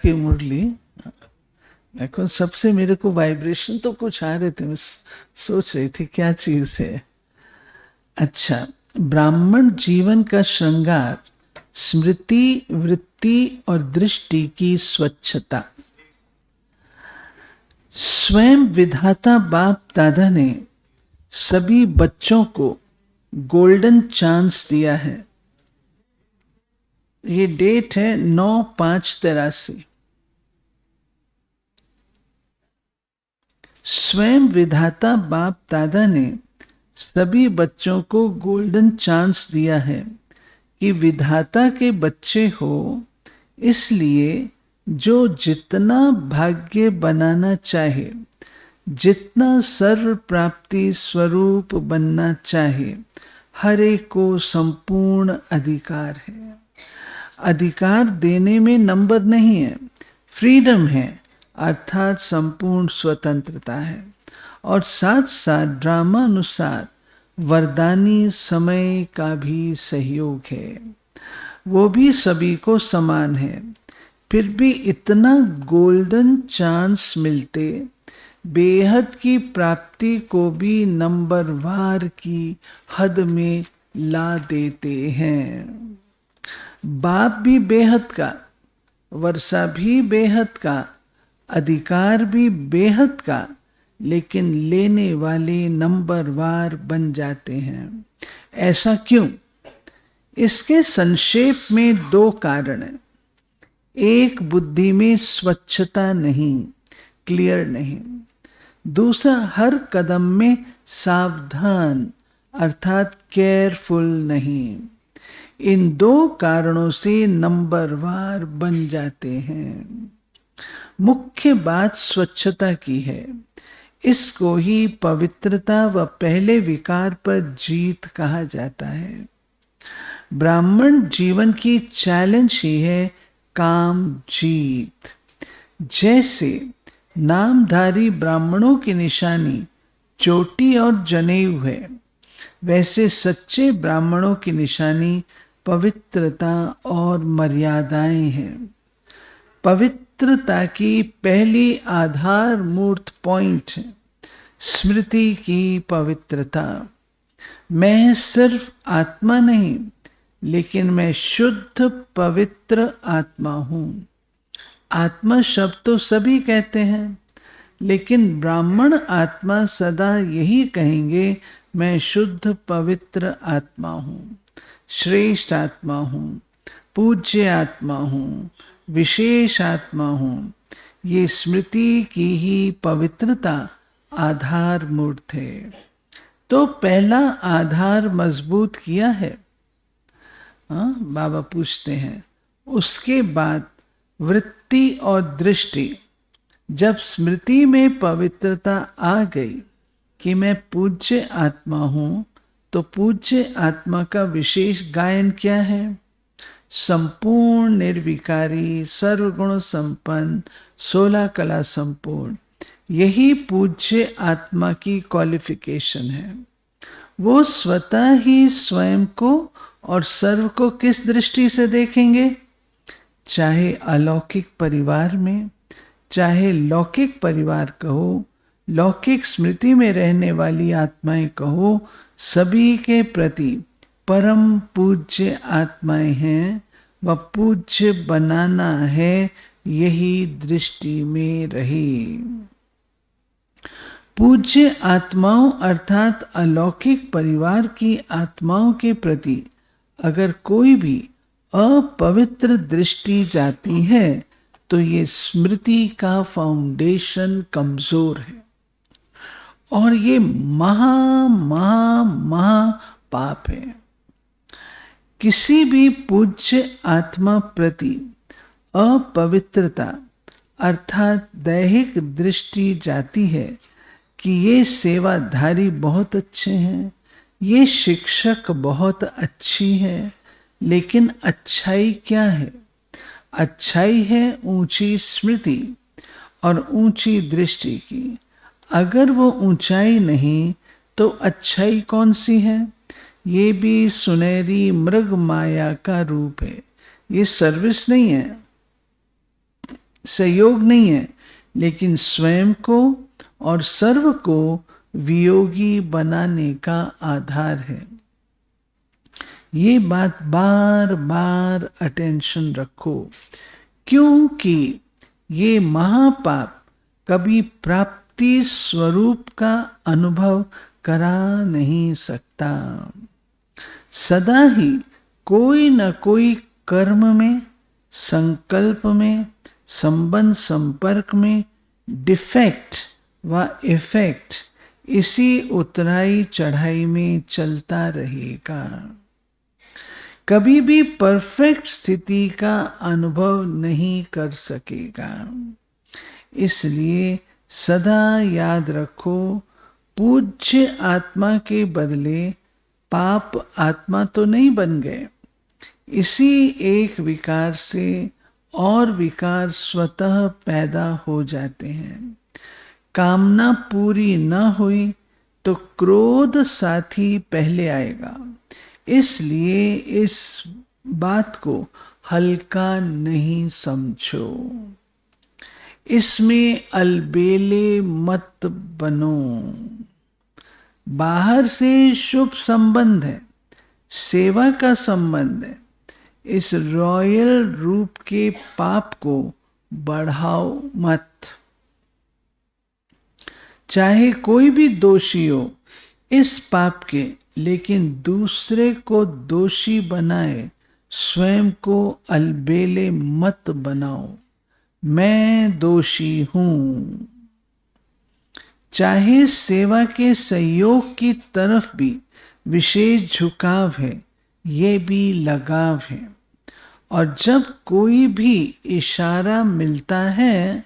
की मुरली। देखो सबसे मेरे को वाइब्रेशन तो कुछ आ रहे थे, मैं सोच रही थी क्या चीज है। अच्छा, ब्राह्मण जीवन का श्रृंगार स्मृति, वृत्ति और दृष्टि की स्वच्छता। स्वयं विधाता बाप दादा ने सभी बच्चों को गोल्डन चांस दिया है। ये डेट है 9/5/83। स्वयं विधाता बाप दादा ने सभी बच्चों को गोल्डन चांस दिया है कि विधाता के बच्चे हो, इसलिए जो जितना भाग्य बनाना चाहे, जितना सर्व प्राप्ति स्वरूप बनना चाहे, हर एक को संपूर्ण अधिकार है। अधिकार देने में नंबर नहीं है, फ्रीडम है, अर्थात संपूर्ण स्वतंत्रता है। और साथ साथ ड्रामा अनुसार वरदानी समय का भी सहयोग है, वो भी सभी को समान है। फिर भी इतना गोल्डन चांस मिलते बेहद की प्राप्ति को भी नंबर वार की हद में ला देते हैं। बाप भी बेहद का, वर्षा भी बेहद का, अधिकार भी बेहद का, लेकिन लेने वाले नंबर वार बन जाते हैं। ऐसा क्यों? इसके संक्षेप में 2 कारण हैं। एक, बुद्धि में स्वच्छता नहीं, क्लियर नहीं। दूसरा, हर कदम में सावधान अर्थात केयरफुल नहीं। इन 2 कारणों से नंबर वार बन जाते हैं। मुख्य बात स्वच्छता की है। इसको ही पवित्रता व पहले विकार पर जीत कहा जाता है। ब्राह्मण जीवन की चैलेंज ही है काम जीत। जैसे नामधारी ब्राह्मणों की निशानी चोटी और जनेऊ है, वैसे सच्चे ब्राह्मणों की निशानी पवित्रता और मर्यादाएं हैं। पवित्रता की पहली आधार मूर्त पॉइंट है स्मृति की पवित्रता। मैं सिर्फ आत्मा नहीं, लेकिन मैं शुद्ध पवित्र आत्मा हूं। आत्मा शब्द तो सभी कहते हैं, लेकिन ब्राह्मण आत्मा सदा यही कहेंगे, मैं शुद्ध पवित्र आत्मा हूं, श्रेष्ठ आत्मा हूं, पूज्य आत्मा हूं, विशेष आत्मा हूं। ये स्मृति की ही पवित्रता आधार मूर्त है। तो पहला आधार मजबूत किया है। बाबा पूछते हैं, उसके बाद वृत्ति और दृष्टि। जब स्मृति में पवित्रता आ गई कि मैं पूज्य आत्मा हूं, तो पूज्य आत्मा का विशेष गायन क्या है? संपूर्ण निर्विकारी, सर्वगुण संपन्न, 16 कला संपूर्ण। यही पूज्य आत्मा की क्वालिफिकेशन है। वो स्वतः ही स्वयं को और सर्व को किस दृष्टि से देखेंगे? चाहे अलौकिक परिवार में, चाहे लौकिक परिवार कहो, लौकिक स्मृति में रहने वाली आत्माएं कहो, सभी के प्रति परम पूज्य आत्माएं हैं। वह पूज्य बनाना है, यही दृष्टि में रहे। पूज्य आत्माओं अर्थात अलौकिक परिवार की आत्माओं के प्रति अगर कोई भी अपवित्र दृष्टि जाती है, तो ये स्मृति का फाउंडेशन कमजोर है और ये महा महा महा पाप है। किसी भी पूज्य आत्मा प्रति अपवित्रता अर्थात दैहिक दृष्टि जाती है कि ये सेवाधारी बहुत अच्छे हैं, ये शिक्षक बहुत अच्छी है, लेकिन अच्छाई क्या है? अच्छाई है ऊंची स्मृति और ऊंची दृष्टि की। अगर वो ऊंचाई नहीं तो अच्छाई कौन सी है? ये भी सुनहरी मृग माया का रूप है, ये सर्विस नहीं है। संयोग नहीं है, लेकिन स्वयं को और सर्व को वियोगी बनाने का आधार है। ये बात बार बार अटेंशन रखो, क्योंकि ये महापाप कभी प्राप्ति स्वरूप का अनुभव करा नहीं सकता। सदा ही कोई न कोई कर्म में, संकल्प में, संबंध संपर्क में डिफेक्ट व इफेक्ट इसी उतराई चढ़ाई में चलता रहेगा। कभी भी परफेक्ट स्थिति का अनुभव नहीं कर सकेगा। इसलिए सदा याद रखो, पूज्य आत्मा के बदले पाप आत्मा तो नहीं बन गए। इसी एक विकार से और विकार स्वतः पैदा हो जाते हैं। कामना पूरी न हुई तो क्रोध साथी पहले आएगा। इसलिए इस बात को हल्का नहीं समझो, इसमें अलबेले मत बनो। बाहर से शुभ संबंध है, सेवा का संबंध है। इस रॉयल रूप के पाप को बढ़ाओ मत। चाहे कोई भी दोषी हो इस पाप के, लेकिन दूसरे को दोषी बनाए स्वयं को अलबेले मत बनाओ, मैं दोषी हूं। चाहे सेवा के सहयोग की तरफ भी विशेष झुकाव है, ये भी लगाव है। और जब कोई भी इशारा मिलता है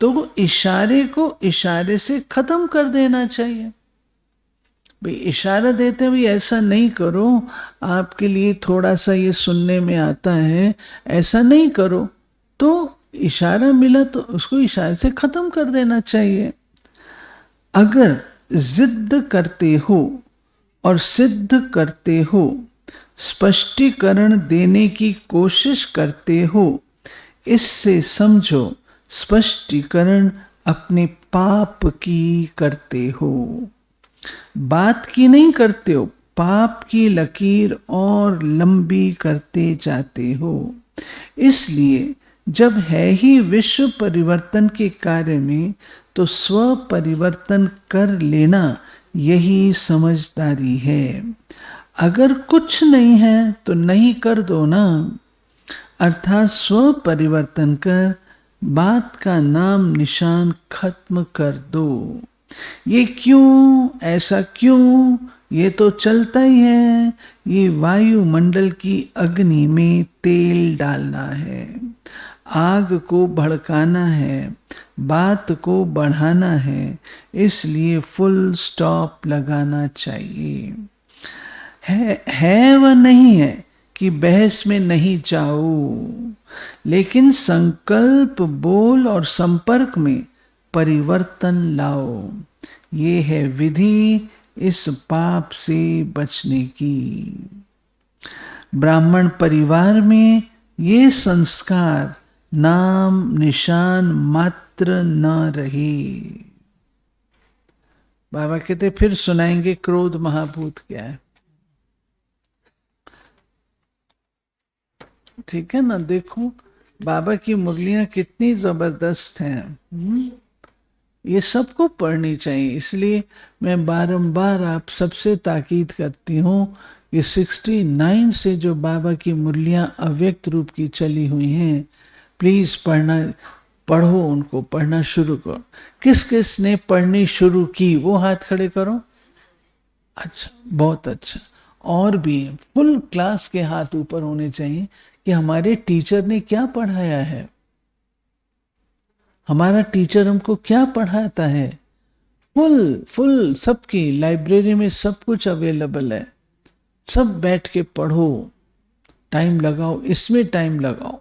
तो इशारे को इशारे से खत्म कर देना चाहिए। भाई इशारा देते हुए ऐसा नहीं करो, आपके लिए थोड़ा सा ये सुनने में आता है, ऐसा नहीं करो। तो इशारा मिला तो उसको इशारे से खत्म कर देना चाहिए। अगर जिद करते हो और सिद्ध करते हो, स्पष्टीकरण देने की कोशिश करते हो, इससे समझो स्पष्टीकरण अपने पाप की करते हो, बात की नहीं करते हो। पाप की लकीर और लंबी करते जाते हो। इसलिए जब है ही विश्व परिवर्तन के कार्य में, तो स्व परिवर्तन कर लेना यही समझदारी है। अगर कुछ नहीं है तो नहीं कर दो ना, अर्थात स्व परिवर्तन कर बात का नाम निशान खत्म कर दो। ये क्यों, ऐसा क्यों, ये तो चलता ही है। ये वायुमंडल की अग्नि में तेल डालना है, आग को भड़काना है, बात को बढ़ाना है। इसलिए फुल स्टॉप लगाना चाहिए। है व नहीं है कि बहस में नहीं जाओ, लेकिन संकल्प, बोल और संपर्क में परिवर्तन लाओ। ये है विधि इस पाप से बचने की। ब्राह्मण परिवार में ये संस्कार नाम निशान मात्र न रहे। बाबा कहते फिर सुनाएंगे क्रोध महाभूत क्या है। ठीक है ना। देखो बाबा की मुरलियां कितनी जबरदस्त हैं। ये सबको पढ़नी चाहिए। इसलिए मैं बारंबार आप सबसे ताकीद करती हूँ कि 69 से जो बाबा की मुरलियां अव्यक्त रूप की चली हुई हैं, प्लीज पढ़ो, उनको पढ़ना शुरू करो। किस किस ने पढ़नी शुरू की वो हाथ खड़े करो। अच्छा, बहुत अच्छा। और भी फुल क्लास के हाथ ऊपर होने चाहिए कि हमारे टीचर ने क्या पढ़ाया है, हमारा टीचर हमको क्या पढ़ाता है। फुल सबकी लाइब्रेरी में सब कुछ अवेलेबल है। सब बैठ के पढ़ो, टाइम लगाओ, इसमें टाइम लगाओ।